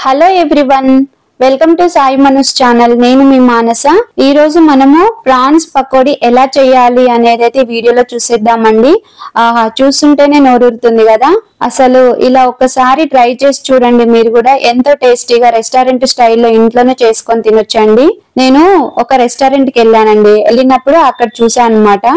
Hello everyone, welcome to Sai Manoj channel. నేను మీ మానస. ఈ రోజు మనము ప్రాన్స్ పకోడీ ఎలా చేయాలి అనేది అయితే వీడియోలో చూసేద్దామండి. చూస్తుంటేనే నోరూరుతుంది కదా. అసలు ఇలా ఒక్కసారి ట్రై చేసి చూడండి. మీరు కూడా ఎంతో టేస్టీగా రెస్టారెంట్ స్టైల్లో ఇంట్లోనే చేసుకొని తినొచ్చండి. నేను ఒక రెస్టారెంట్ కి వెళ్ళానండి. వెళ్ళినప్పుడు అక్కడ చూసాను అనమాట.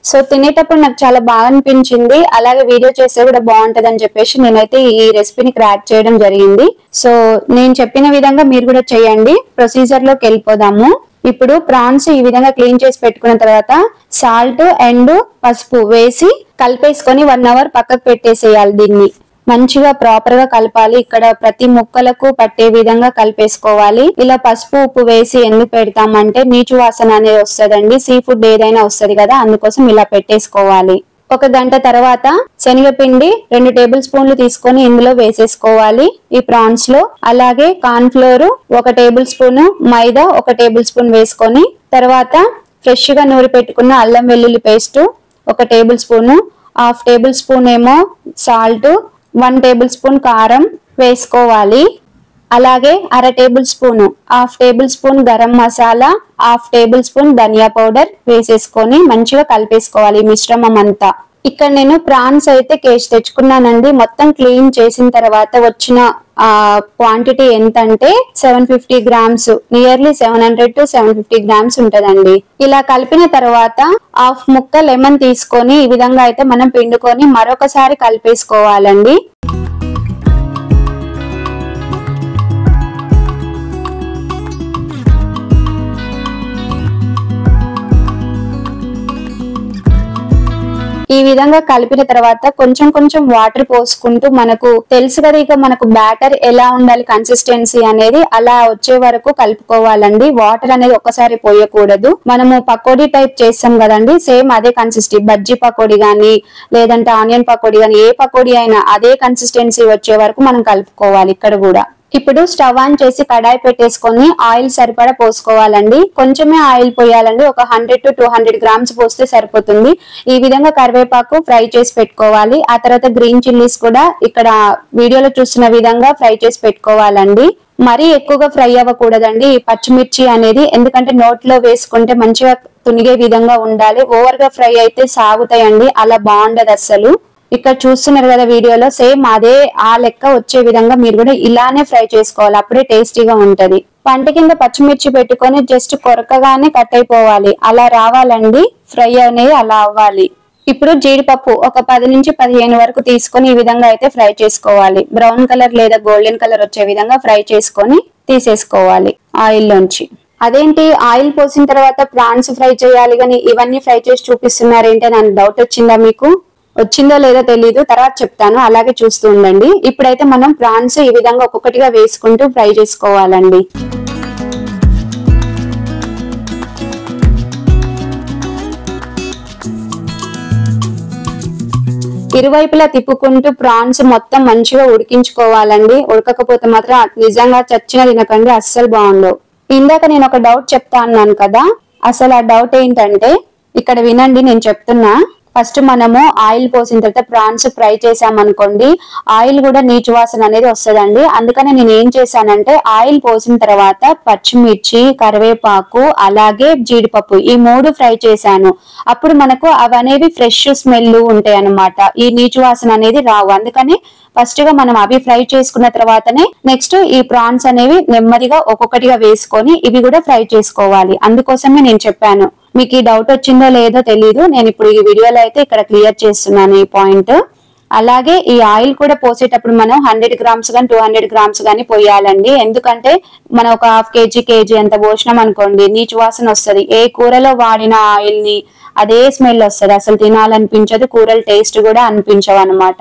సో తినేటప్పుడు నాకు చాలా బాగా అనిపించింది. అలాగే వీడియో చేస్తే కూడా బాగుంటది అని చెప్పేసి నేనైతే ఈ రెసిపీని క్రాక్ చేయడం జరిగింది. సో నేను చెప్పిన విధంగా మీరు కూడా చేయండి. ప్రొసీజర్ లోకి వెళ్ళిపోదాము. ఇప్పుడు ప్రాన్స్ ఈ విధంగా క్లీన్ చేసి పెట్టుకున్న తర్వాత సాల్ట్ అండ్ పసుపు వేసి కలిపేసుకొని 1 అవర్ పక్కకు పెట్టేసేయాలి. దీన్ని మంచిగా ప్రాపర్ గా కలపాలి. ఇక్కడ ప్రతి ముక్కలకు పట్టే విధంగా కలిపేసుకోవాలి. ఇలా పసుపు ఉప్పు వేసి ఎందుకు పెడతామంటే నీచు వాసన అనేది వస్తుందండి. సీ ఫుడ్ ఏదైనా వస్తుంది కదా, అందుకోసం ఇలా పెట్టేసుకోవాలి. 1 గంట తర్వాత శనగపిండి 2 టేబుల్ స్పూన్లు తీసుకొని ఇందులో వేసేసుకోవాలి ఈ ప్రాన్స్ లో. అలాగే corn flour 1 tablespoon, maida 1 tablespoon వేసుకొని తర్వాత ఫ్రెష్ గా నూరి పెట్టుకున్న అల్లం వెల్లుల్లి paste 1 tablespoon, 1/2 tablespoon ఏమో సాల్ట్, 1 టేబుల్ స్పూన్ కారం వేసుకోవాలి. అలాగే 1/2 tablespoon, 1/2 tablespoon garam masala, 1/2 tablespoon ధనియా పౌడర్ వేసేసుకొని మంచిగా కలిపేసుకోవాలి ఈ మిశ్రమం అంతా. ఇక్కడ నేను ప్రాన్స్ అయితే కేజీ తెచ్చుకున్నానండి. మొత్తం క్లీన్ చేసిన తర్వాత వచ్చిన క్వాంటిటీ ఎంత అంటే 750 గ్రామ్స్, నియర్లీ 700 to 750 గ్రామ్స్ ఉంటదండి. ఇలా కలిపిన తర్వాత 1/2 ముక్క లెమన్ తీసుకొని ఈ విధంగా అయితే మనం పిండుకొని మరొకసారి కలిపేసుకోవాలండి. ఈ విధంగా కలిపిన తర్వాత కొంచెం కొంచెం వాటర్ పోసుకుంటూ, మనకు తెలుసు కదా ఇక మనకు బ్యాటర్ ఎలా ఉండాలి కన్సిస్టెన్సీ అనేది, అలా వచ్చే వరకు కలుపుకోవాలండి. వాటర్ అనేది ఒక్కసారి పోయకూడదు. మనము పకోడీ టైప్ చేస్తాం కదండి, సేమ్ అదే కన్సిస్టెన్సీ. బజ్జీ పకోడీ గానీ లేదంటే ఆనియన్ పకోడీ గానీ ఏ పకోడీ అయినా అదే కన్సిస్టెన్సీ వచ్చే వరకు మనం కలుపుకోవాలి ఇక్కడ కూడా. ఇప్పుడు స్టవ్ ఆన్ చేసి కడాయి పెట్టేసుకొని ఆయిల్ సరిపడా పోసుకోవాలండి. కొంచెమే ఆయిల్ పోయాలండి. 100 to 200 గ్రామ్స్ పోస్తే సరిపోతుంది. ఈ విధంగా కరివేపాకు ఫ్రై చేసి పెట్టుకోవాలి. ఆ తర్వాత గ్రీన్ చిల్లీస్ కూడా ఇక్కడ వీడియోలో చూస్తున్న విధంగా ఫ్రై చేసి పెట్టుకోవాలండి. మరీ ఎక్కువగా ఫ్రై అవ్వకూడదండి ఈ పచ్చిమిర్చి అనేది, ఎందుకంటే నోట్లో వేసుకుంటే మంచిగా తునిగే విధంగా ఉండాలి. ఓవర్ గా ఫ్రై అయితే సాగుతాయండి, అలా బాగుండదు అస్సలు. ఇక్కడ చూస్తున్నారు కదా వీడియోలో, సేమ్ అదే ఆ లెక్క వచ్చే విధంగా మీరు కూడా ఇలానే ఫ్రై చేసుకోవాలి. అప్పుడే టేస్టీగా ఉంటది. పంట కింద పచ్చిమిర్చి పెట్టుకొని జస్ట్ కొరకగానే కట్ అయిపోవాలి. అలా రావాలండి ఫ్రై అనేది, అలా అవ్వాలి. ఇప్పుడు జీడిపప్పు 10 నుంచి 15 వరకు తీసుకొని ఈ విధంగా అయితే ఫ్రై చేసుకోవాలి. బ్రౌన్ కలర్ లేదా గోల్డెన్ కలర్ వచ్చే విధంగా ఫ్రై చేసుకొని తీసేసుకోవాలి ఆయిల్ లోంచి. అదేంటి ఆయిల్ పోసిన తర్వాత ప్రాన్స్ ఫ్రై చేయాలి కానీ ఇవన్నీ ఫ్రై చేసి చూపిస్తున్నారేంటి అని డౌట్ వచ్చిందా మీకు? వచ్చిందో లేదో తెలీదు, తర్వాత చెప్తాను. అలాగే చూస్తూ ఉండండి. ఇప్పుడైతే మనం ప్రాన్స్ ఈ విధంగా ఒక్కొక్కటిగా వేసుకుంటూ ఫ్రై చేసుకోవాలండి. ఇరువైపులా తిప్పుకుంటూ ప్రాన్స్ మొత్తం మంచిగా ఉడికించుకోవాలండి. ఉడకకపోతే మాత్రం నిజంగా చచ్చిన తినకండి, అస్సలు బాగుండవు. ఇందాక నేను ఒక డౌట్ చెప్తా అన్నాను కదా, అసలు ఆ డౌట్ ఏంటంటే ఇక్కడ వినండి, నేను చెప్తున్నా. ఫస్ట్ మనము ఆయిల్ పోసిన తర్వాత ప్రాన్స్ ఫ్రై చేసామనుకోండి, ఆయిల్ కూడా నీచు వాసన అనేది వస్తుందండి. అందుకని నేను ఏం చేశానంటే ఆయిల్ పోసిన తర్వాత పచ్చిమిర్చి, కరివేపాకు అలాగే జీడిపప్పు ఈ 3 ఫ్రై చేశాను. అప్పుడు మనకు అవనేవి ఫ్రెష్ స్మెల్ ఉంటాయి అన్నమాట. ఈ నీచు వాసన అనేది రావు. అందుకని ఫస్ట్ గా మనం అవి ఫ్రై చేసుకున్న తర్వాతనే నెక్స్ట్ ఈ ప్రాన్స్ అనేవి నెమ్మదిగా ఒక్కొక్కటిగా వేసుకొని ఇవి కూడా ఫ్రై చేసుకోవాలి. అందుకోసమే నేను చెప్పాను. మీకు ఈ డౌట్ వచ్చిందో లేదో తెలీదు, నేను ఇప్పుడు ఈ వీడియోలో అయితే ఇక్కడ క్లియర్ చేస్తున్నాను ఈ పాయింట్. అలాగే ఈ ఆయిల్ కూడా పోసేటప్పుడు మనం 100 గ్రామ్స్ కానీ 200 గ్రామ్స్ కానీ పోయాలండి. ఎందుకంటే మనం ఒక 1/2 కేజీ అంత పోసినాం అనుకోండి నీచు వాసన వస్తుంది. ఏ కూరలో వాడిన ఆయిల్ ని అదే స్మెల్ వస్తుంది, అసలు తినాలనిపించదు, కూరలు టేస్ట్ కూడా అనిపించవు అనమాట.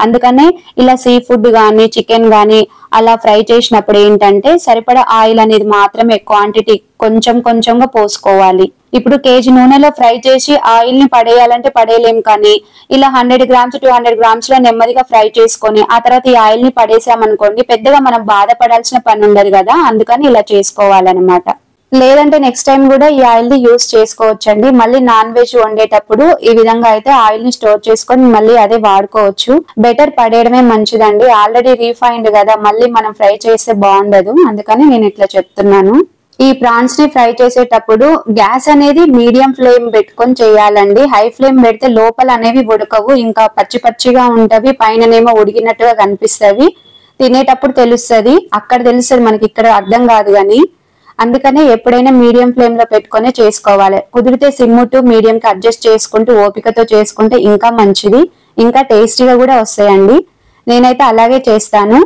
అందుకనే ఇలా సీ ఫుడ్ గానీ చికెన్ గానీ అలా ఫ్రై చేసినప్పుడు ఏంటంటే సరిపడా ఆయిల్ అనేది మాత్రమే క్వాంటిటీ కొంచెం కొంచెంగా పోసుకోవాలి. ఇప్పుడు కేజీ నూనెలో ఫ్రై చేసి ఆయిల్ ని పడేయాలంటే పడేయలేం, కానీ ఇలా 100 గ్రామ్స్ 200 గ్రామ్స్ లో నెమ్మదిగా ఫ్రై చేసుకొని ఆ తర్వాత ఈ ఆయిల్ ని పడేసామనుకోండి పెద్దగా మనం బాధపడాల్సిన పని ఉండదు కదా. అందుకని ఇలా చేసుకోవాలన్నమాట. లేదంటే నెక్స్ట్ టైం కూడా ఈ ఆయిల్ ని యూస్ చేసుకోవచ్చండి. మళ్ళీ నాన్ వెజ్ వండేటప్పుడు ఈ విధంగా అయితే ఆయిల్ ని స్టోర్ చేసుకొని మళ్ళీ అదే వాడుకోవచ్చు. బెటర్ పడేయడమే మంచిదండి. ఆల్రెడీ రీఫైండ్ కదా, మళ్ళీ మనం ఫ్రై చేస్తే బాగుండదు. అందుకని నేను ఇట్లా చెప్తున్నాను. ఈ ప్రాన్స్ ని ఫ్రై చేసేటప్పుడు గ్యాస్ అనేది మీడియం ఫ్లేమ్ పెట్టుకొని చేయాలండి. హై ఫ్లేమ్ పెడితే లోపల అనేవి ఉడకవు, ఇంకా పచ్చి పచ్చిగా ఉంటవి, పైననేమో ఉడికినట్టుగా కనిపిస్తవి. తినేటప్పుడు తెలుస్తుంది, అక్కడ తెలుస్తుంది మనకి, ఇక్కడ అర్థం కాదు కానీ. అందుకనే ఎప్పుడైనా మీడియం ఫ్లేమ్ లో పెట్టుకునే చేసుకోవాలి. కుదిరితే సిమ్ టు మీడియం కి అడ్జస్ట్ చేసుకుంటూ ఓపికతో చేసుకుంటే ఇంకా మంచిది, ఇంకా టేస్టీగా కూడా వస్తాయండి. నేనైతే అలాగే చేస్తాను.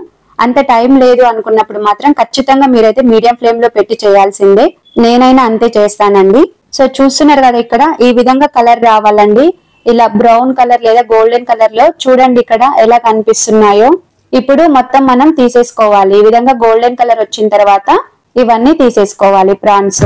అంత టైం లేదు అనుకున్నప్పుడు మాత్రం ఖచ్చితంగా మీరైతే మీడియం ఫ్లేమ్ లో పెట్టి చేయాల్సిందే. నేనైనా అంతే చేస్తానండి. సో చూస్తున్నారు కదా, ఇక్కడ ఈ విధంగా కలర్ రావాలండి. ఇలా బ్రౌన్ కలర్ లేదా గోల్డెన్ కలర్ లో చూడండి ఇక్కడ ఎలా కనిపిస్తున్నాయో. ఇప్పుడు మొత్తం మనం తీసేసుకోవాలి. ఈ విధంగా గోల్డెన్ కలర్ వచ్చిన తర్వాత ఇవన్నీ తీసేసుకోవాలి ప్రాన్స్.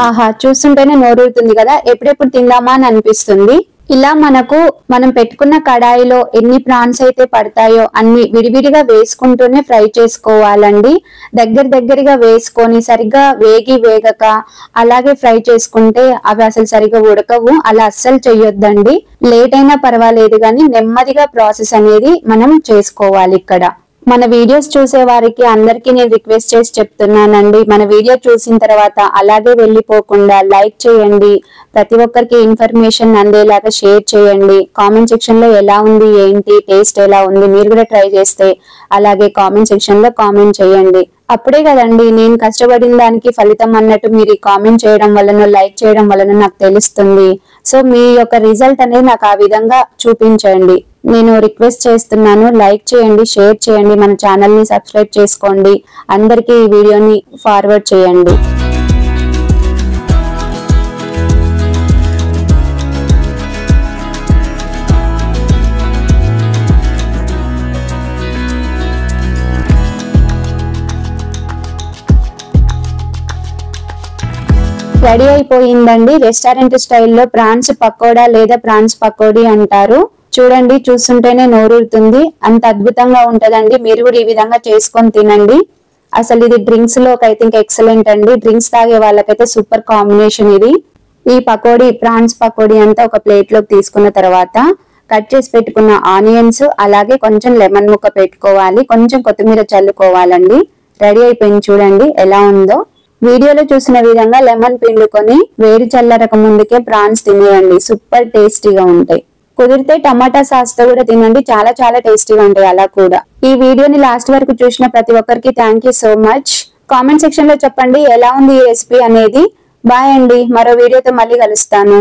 ఆహా, చూస్తుంటేనే నోరూరుతుంది కదా, ఎప్పుడెప్పుడు తిందామా అని అనిపిస్తుంది. ఇలా మనం పెట్టుకున్న కడాయిలో ఎన్ని ప్రాన్స్ అయితే పడతాయో అన్ని విడివిడిగా వేసుకుంటూనే ఫ్రై చేసుకోవాలండి. దగ్గరగా వేసుకొని సరిగ్గా వేగక అలాగే ఫ్రై చేసుకుంటే అవి అసలు సరిగ్గా ఉడకవు. అలా అస్సలు చెయ్యొద్దండి. లేట్ అయినా పర్వాలేదు కానీ నెమ్మదిగా ప్రాసెస్ అనేది మనం చేసుకోవాలి. ఇక్కడ మన వీడియోస్ చూసే వారికి అందరికీ నేను రిక్వెస్ట్ చేసి చెప్తున్నానండి, మన వీడియో చూసిన తర్వాత అలాగే వెళ్ళిపోకుండా లైక్ చేయండి, ప్రతి ఒక్కరికి ఇన్ఫర్మేషన్ అందేలాగా షేర్ చేయండి. కామెంట్ సెక్షన్ లో ఎలా ఉంది, ఏంటి టేస్ట్ ఎలా ఉంది, మీరు కూడా ట్రై చేస్తే అలాగే కామెంట్ సెక్షన్ లో కామెంట్ చేయండి. అప్పుడే కదండి నేను కష్టపడిన దానికి ఫలితం అన్నట్టు మీరు కామెంట్ చేయడం వలన, లైక్ చేయడం వలన నాకు తెలుస్తుంది. సో మీ యొక్క రిజల్ట్ అనేది నాకు ఆ విధంగా చూపించండి. నేను రిక్వెస్ట్ చేస్తున్నాను, లైక్ చేయండి, షేర్ చేయండి, మన ఛానల్ ని సబ్స్క్రైబ్ చేసుకోండి, అందరికీ ఈ వీడియోని ఫార్వర్డ్ చేయండి. రెడీ అయిపోయిందండి. రెస్టారెంట్ స్టైల్లో ప్రాన్స్ పకోడా లేదా ప్రాన్స్ పకోడీ అంటారు. చూడండి, చూస్తుంటేనే నోరూరుతుంది, అంత అద్భుతంగా ఉంటదండి. మీరు కూడా ఈ విధంగా చేసుకొని తినండి. అసలు ఇది డ్రింక్స్ లోకి అయితే ఇంకా ఎక్సలెంట్ అండి. డ్రింక్స్ తాగే వాళ్ళకైతే సూపర్ కాంబినేషన్ ఇది. ఈ పకోడీ, ప్రాన్స్ పకోడీ అంతా ఒక ప్లేట్ లోకి తీసుకున్న తర్వాత కట్ చేసి పెట్టుకున్న ఆనియన్స్, అలాగే కొంచెం లెమన్ ముక్క పెట్టుకోవాలి, కొంచెం కొత్తిమీర చల్లుకోవాలండి. రెడీ అయిపోయింది. చూడండి ఎలా ఉందో. వీడియోలో చూసిన విధంగా లెమన్ పిండుకొని వేడి చల్లరక ముందుకే ప్రాన్స్ తినేయండి, సూపర్ టేస్టీగా ఉంటాయి. కుదిరితే టమాటా సాస్ తో కూడా తినండి, చాలా చాలా టేస్టీగా ఉంటాయి అలా కూడా. ఈ వీడియోని లాస్ట్ వరకు చూసిన ప్రతి ఒక్కరికి thank you so much. Comment section లో చెప్పండి ఎలా ఉంది ఈ రెసిపీ అనేది. బాయ్ అండి, మరో వీడియోతో మళ్ళీ కలుస్తాను.